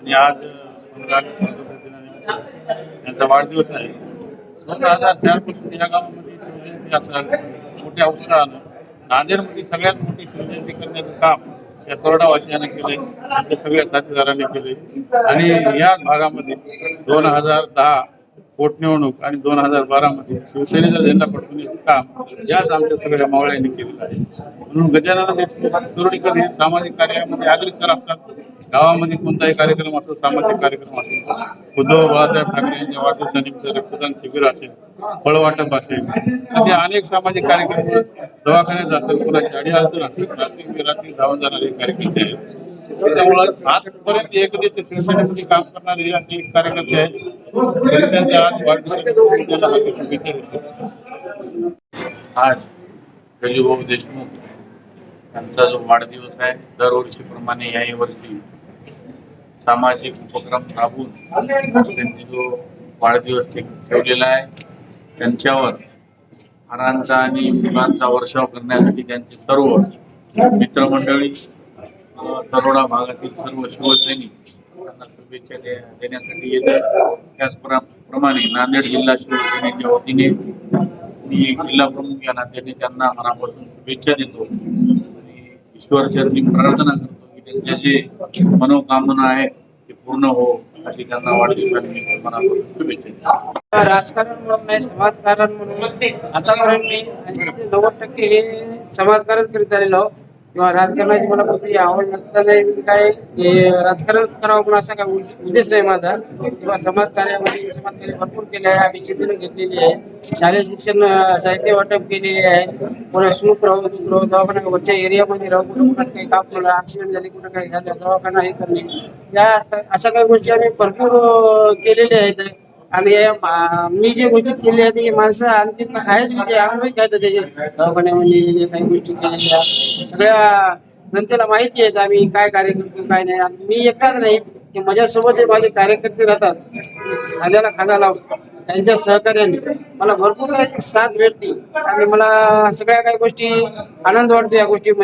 आणि आज 15 ऑगस्ट दिनानिमित्त त्यांचा वाढदिवस आहे. 2004 पासून या गावामध्ये शिवजयंती असेल मोठ्या उत्साहानं नांदेडमध्ये सगळ्यात मोठी शिवजयंती करण्याचं काम या तोरडावासियाने केले, आमच्या सगळ्या साथीदारांनी केले. आणि या भागामध्ये 2010 पोटनिवडणूक आणि 2012 मध्ये शिवसेनेचा झेंडा फडकवण्याचं काम याच आमच्या सगळ्या मावळ्यांनी केलेलं आहे. म्हणून गजानन देशमुख तरुणीकर हे सामाजिक कार्यामध्ये अग्रेसर असतात. गावामध्ये कोणताही कार्यक्रम असो, सामाजिक कार्यक्रम असो, उद्धव बाळासाहेब ठाकरे यांच्या वाढदिवसानिमित्त रक्तदान शिबिर असेल, फळवाटप असेल, असे अनेक सामाजिक कार्यक्रम दवाखान्यात असेल, कोणाची अडी अडचण असेल, रात्री धावून जाणारे कार्यकर्ते आहेत. त्याच्यामुळे आजपर्यंत एकत्रित शिवसेनेमध्ये काम करणारे हे असे कार्यकर्ते आहेत. त्यांच्या आज वाढदिवसानिमित्त शुभेच्छा देतो. आज गजूभाऊ देशमुख यांचा जो वाढदिवस आहे, दरवर्षीप्रमाणे याही वर्षी सामाजिक उपक्रम राबवून त्यांनी जो वाढदिवस ठेवलेला आहे, त्यांच्यावर हारांचा आणि फुलांचा वर्षाव करण्यासाठी त्यांचे सर्व मित्रमंडळी, तरोडा भागातील सर्व शिवसैनिक त्यांना शुभेच्छा देण्यासाठी येत आहेत. त्याचप्रमाणे नांदेड जिल्हा शिवसेनेच्या वतीने मी जिल्हा प्रमुख या नात्याने त्यांना मनापासून शुभेच्छा देतो आणि ईश्वरचरणी प्रार्थना करतो की त्यांच्या जे मनोकामना आहेत ते पूर्ण हो, अशी त्यांना वाढदिवसानिमित्त मनापासून शुभेच्छा देतो. राजकारण म्हणून नाही, समाजकारण म्हणून आतापर्यंत मी 80 ते 90% हे समाजकारण करीत आलेलो किंवा राजकारणाची मला कुठली आवड नसताना मी काय राजकारण करावं म्हणून असा काय उद्देश नाही माझा. किंवा समाजकार्यामध्ये समाजकार्य भरपूर केले आहे, आम्ही शिबिरं घेतलेली आहे, शालेय शिक्षण साहित्य वाटप केलेले आहे, कोणा सुख राहू दुख राहू दवाखाना वरच्या एरियामध्ये राहू, कुठं कुठं काही काम केलं, ऍक्सिडेंट झाले, कुठं काही झालं, दवाखाना हे करणे, या अशा काही गोष्टी आम्ही भरपूर केलेल्या आहेत. आणि मी जे गोष्टी केल्या आहेत, ही माणसं आणखी आहेत, म्हणजे आम्ही काय तर त्याचे दवाखान्यामध्ये काही गोष्टी केलेल्या सगळ्या जनतेला माहिती आहेत. आम्ही काय कार्य करतो काय नाही. आणि मी एकटाच नाही की माझ्यासोबत जे माझे कार्यकर्ते राहतात, खांद्याला खांदा लावतो, त्यांच्या सहकार्याने मला भरपूर साथ भेटते आणि मला सगळ्या काही गोष्टी आनंद वाटतो या गोष्टीमध्ये.